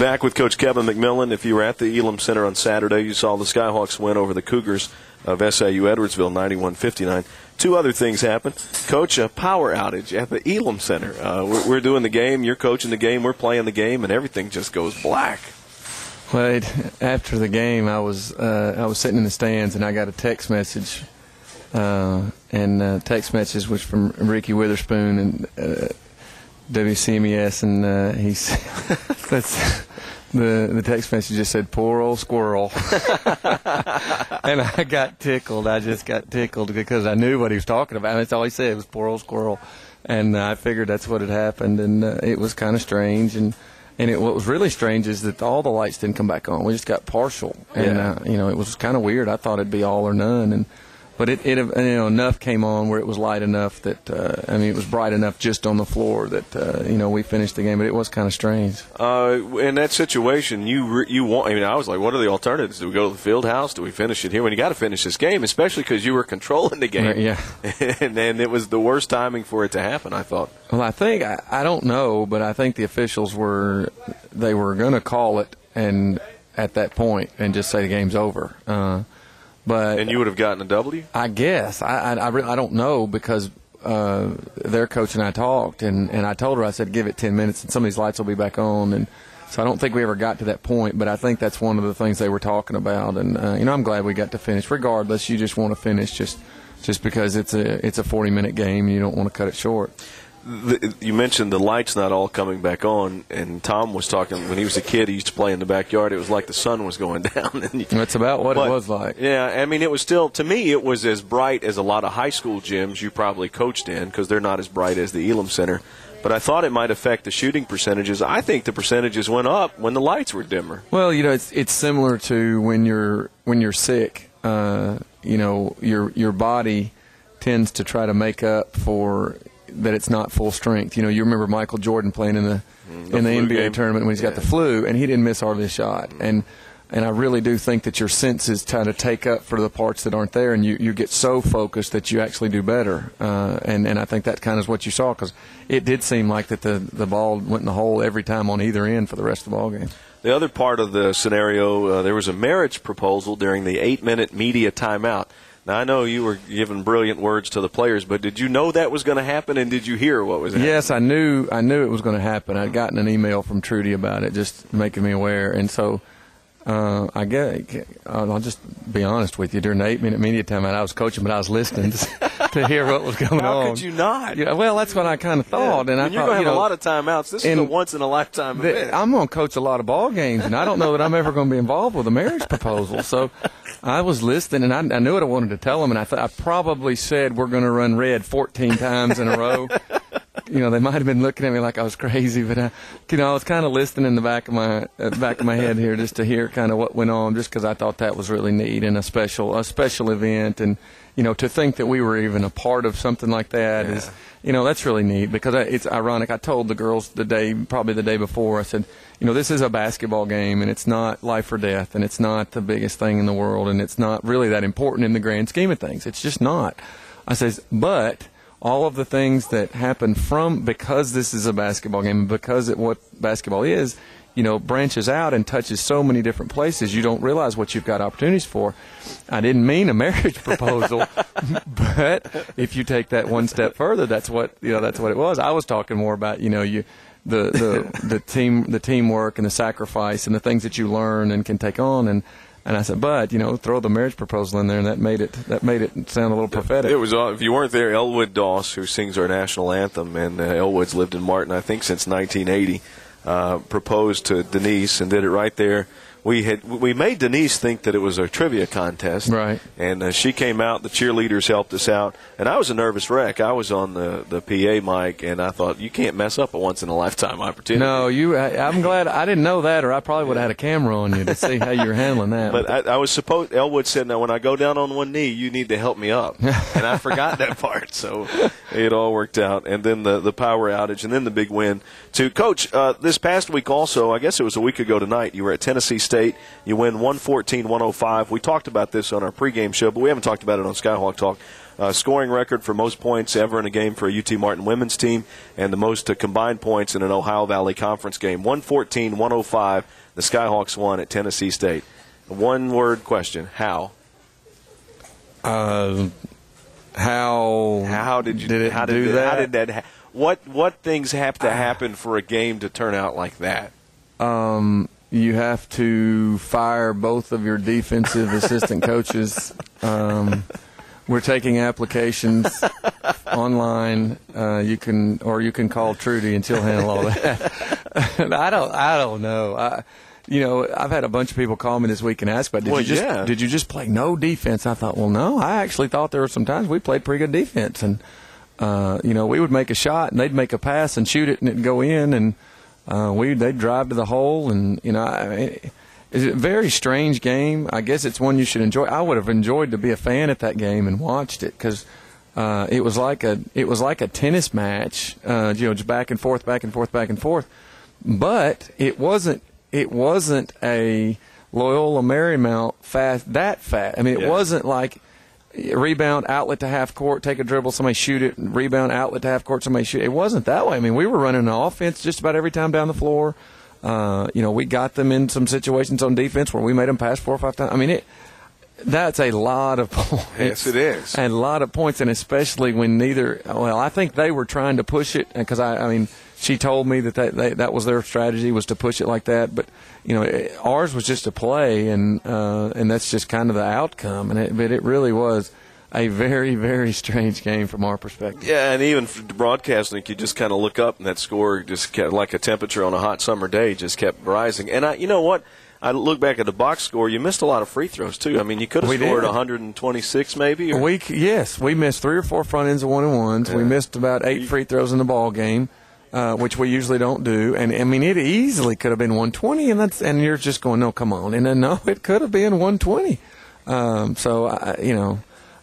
Back with Coach Kevin McMillan. If you were at the Elam Center on Saturday, you saw the Skyhawks win over the Cougars of SIU Edwardsville 91-59. Two other things happened. Coach, a power outage at the Elam Center. We're doing the game, you're coaching the game, we're playing the game, and everything just goes black. Well, after the game, I was sitting in the stands, and I got a text message, text message was from Ricky Witherspoon and WCMES, and he said, the text message just said, "Poor old squirrel," and I got tickled. I just got tickled because I knew what he was talking about. That's all he said was "poor old squirrel," and I figured that's what had happened, and it was kind of strange. And what was really strange is that all the lights didn't come back on. We just got partial, and it was kind of weird. I thought it'd be all or none, but it enough came on where it was light enough that it was bright enough just on the floor that we finished the game. But it was kind of strange. In that situation, you want. I was like, what are the alternatives? Do we go to the field house? Do we finish it here? When you got to finish this game, especially because you were controlling the game. Yeah. and it was the worst timing for it to happen, I thought. Well, I think I don't know, but I think the officials were going to call it and at that point and just say the game's over. And you would have gotten a W? I guess. I don't know because their coach and I talked, and I told her, I said, give it 10 minutes and some of these lights will be back on. And so I don't think we ever got to that point, but I think that's one of the things they were talking about. And, I'm glad we got to finish. Regardless, you just want to finish just because it's a 40-minute game and you don't want to cut it short. You mentioned the lights not all coming back on, and Tom was talking when he was a kid, he used to play in the backyard. It was like the sun was going down. That's about what it was like. Yeah, it was still, to me, it was as bright as a lot of high school gyms you probably coached in because they're not as bright as the Elam Center. But I thought it might affect the shooting percentages. I think the percentages went up when the lights were dimmer. Well, it's similar to when you're sick. Your body tends to try to make up for that it's not full strength. You remember Michael Jordan playing in the NBA tournament when he's got the flu, and he didn't miss hardly a shot. And I really do think that your senses try to take up for the parts that aren't there, and you get so focused that you actually do better. And I think that kind of is what you saw because it did seem like that the ball went in the hole every time on either end for the rest of the ball game. The other part of the scenario, there was a marriage proposal during the 8-minute media timeout. Now, I know you were giving brilliant words to the players, but did you know that was going to happen, and did you hear what was happening? Yes, I knew it was going to happen. I'd gotten an email from Trudy about it, just making me aware. And so I'll just be honest with you. During the 8-minute media timeout, I was coaching, but I was listening to hear what was going on. How could you not? Yeah, well, that's what I kind of thought. Yeah. And you're going to have a lot of timeouts. This is a once-in-a-lifetime event. I'm going to coach a lot of ball games, and I don't know that I'm ever going to be involved with a marriage proposal. So I was listening, and I knew what I wanted to tell them, and I probably said we're going to run red 14 times in a row. They might have been looking at me like I was crazy, but I was kind of listening in the back of my head here just to hear kind of what went on, just because I thought that was really neat and a special event, and to think that we were even a part of something like that is, that's really neat because it's ironic. I told the girls probably the day before, I said, this is a basketball game, and it's not life or death, and it's not the biggest thing in the world, and it's not really that important in the grand scheme of things. It's just not. I says, but all of the things that happen because this is a basketball game and because what basketball is, branches out and touches so many different places, you don't realize what you've got opportunities for. I didn't mean a marriage proposal, but if you take that one step further, that's what it was. I was talking more about, the teamwork and the sacrifice and the things that you learn and can take on, and I said, but throw the marriage proposal in there, and that made it sound a little prophetic. It was, if you weren't there, Elwood Doss, who sings our national anthem, and Elwood's lived in Martin, I think, since 1980, proposed to Denise and did it right there. We made Denise think that it was a trivia contest, right? And she came out. The cheerleaders helped us out, and I was a nervous wreck. I was on the PA mic, and I thought, you can't mess up a once-in-a-lifetime opportunity. No, I'm glad I didn't know that, or I probably would have had a camera on you to see how you were handling that. But I was supposed. Elwood said, "Now, when I go down on one knee, you need to help me up," and I forgot that part. So it all worked out, and then the power outage, and then the big win. To Coach, this past week also, I guess it was a week ago tonight, you were at Tennessee State. State. You win 114-105. We talked about this on our pregame show, but we haven't talked about it on Skyhawk Talk. Scoring record for most points ever in a game for a UT Martin women's team, and the most combined points in an Ohio Valley Conference game. 114-105. The Skyhawks won at Tennessee State. One-word question: how? How did that? What things have to happen for a game to turn out like that? You have to fire both of your defensive assistant coaches. We're taking applications online. You can call Trudy and she'll handle all that. I don't know. I've had a bunch of people call me this week and ask, but did you just play no defense? I thought, well, no. I actually thought there were some times we played pretty good defense, and we would make a shot and they'd make a pass and shoot it and it'd go in, and they'd drive to the hole, and it's a very strange game. I guess it's one you should enjoy. I would have enjoyed to be a fan at that game and watched it, because it was like a tennis match, just back and forth, back and forth, back and forth. But it wasn't a Loyola Marymount fast. I mean, it wasn't like rebound, outlet to half court, take a dribble, somebody shoot it, rebound, outlet to half court, somebody shoot it. It wasn't that way. I mean, we were running an offense just about every time down the floor. We got them in some situations on defense where we made them pass 4 or 5 times. I mean, that's a lot of points. Yes, it is. And a lot of points, and especially when I think they were trying to push it, because she told me that was their strategy, was to push it like that. But ours was just a play, and that's just kind of the outcome. But it really was a very, very strange game from our perspective. Yeah, and even for broadcasting, you just kind of look up, and that score just kept, like a temperature on a hot summer day, just kept rising. And you know what? I look back at the box score. You missed a lot of free throws too. I mean, you could have scored 126 maybe. Yes, we missed 3 or 4 front ends of 1-and-1s. Yeah. We missed about 8 free throws in the ball game, which we usually don't do. And I mean, it easily could have been 120, and you're just going, no, come on. And then no, it could have been 120.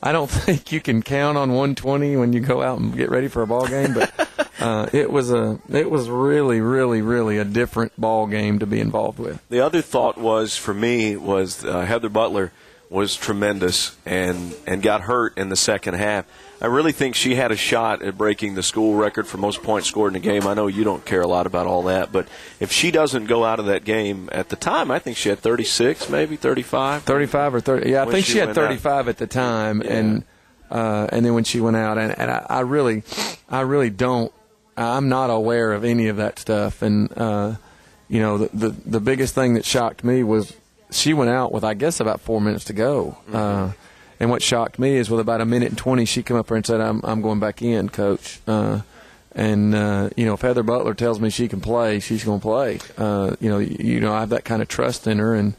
I don't think you can count on 120 when you go out and get ready for a ball game, but it was really, really, really a different ball game to be involved with. The other thought for me was Heather Butler was tremendous and got hurt in the second half. I really think she had a shot at breaking the school record for most points scored in a game. I know you don't care a lot about all that, but if she doesn't go out of that game at the time, I think she had 36, maybe 35. 35 or 30. Yeah, I think she had 35 at the time, yeah. And then when she went out, and I really don't. I'm not aware of any of that stuff, and the biggest thing that shocked me was she went out with, I guess, about 4 minutes to go. Mm-hmm. And what shocked me is with about 1:20, she came up there and said, I'm going back in, Coach. If Heather Butler tells me she can play, she's going to play. I have that kind of trust in her, and,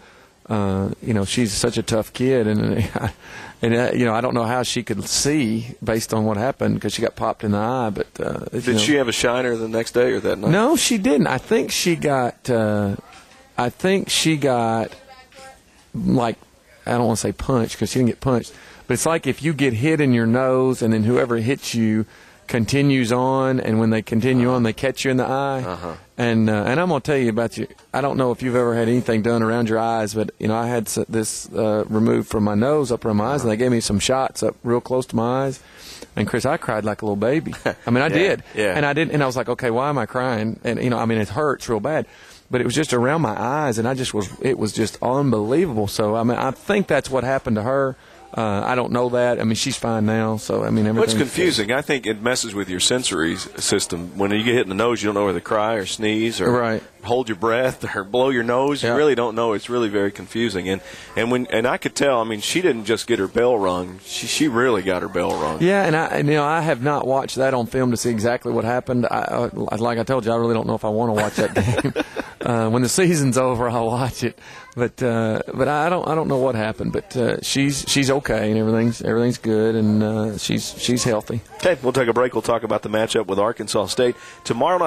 she's such a tough kid. I don't know how she could see based on what happened, because she got popped in the eye. But Did she have a shiner the next day or that night? No, she didn't. I think she got like, I don't want to say punched, because she didn't get punched, but it's like if you get hit in your nose and then whoever hits you continues on, and when they continue on, they catch you in the eye. Uh-huh. And I'm going to tell you about you. I don't know if you've ever had anything done around your eyes, but I had this removed from my nose up around my eyes, and they gave me some shots up real close to my eyes. And Chris, I cried like a little baby. I mean, I did. Yeah. And I was like, okay, why am I crying? And it hurts real bad. But it was just around my eyes, and it was just unbelievable. So, I think that's what happened to her. I don't know that. I mean, she's fine now. So, everything. What's confusing? I think it messes with your sensory system. When you get hit in the nose, you don't know whether to cry or sneeze or hold your breath or blow your nose. You really don't know. It's really very confusing. And I could tell. I mean, she didn't just get her bell rung. She really got her bell rung. Yeah, and I have not watched that on film to see exactly what happened. Like I told you, I really don't know if I want to watch that game. When the season's over, I'll watch it. But I don't know what happened. But she's okay, and everything's good, and she's healthy. Okay, we'll take a break. We'll talk about the matchup with Arkansas State tomorrow night.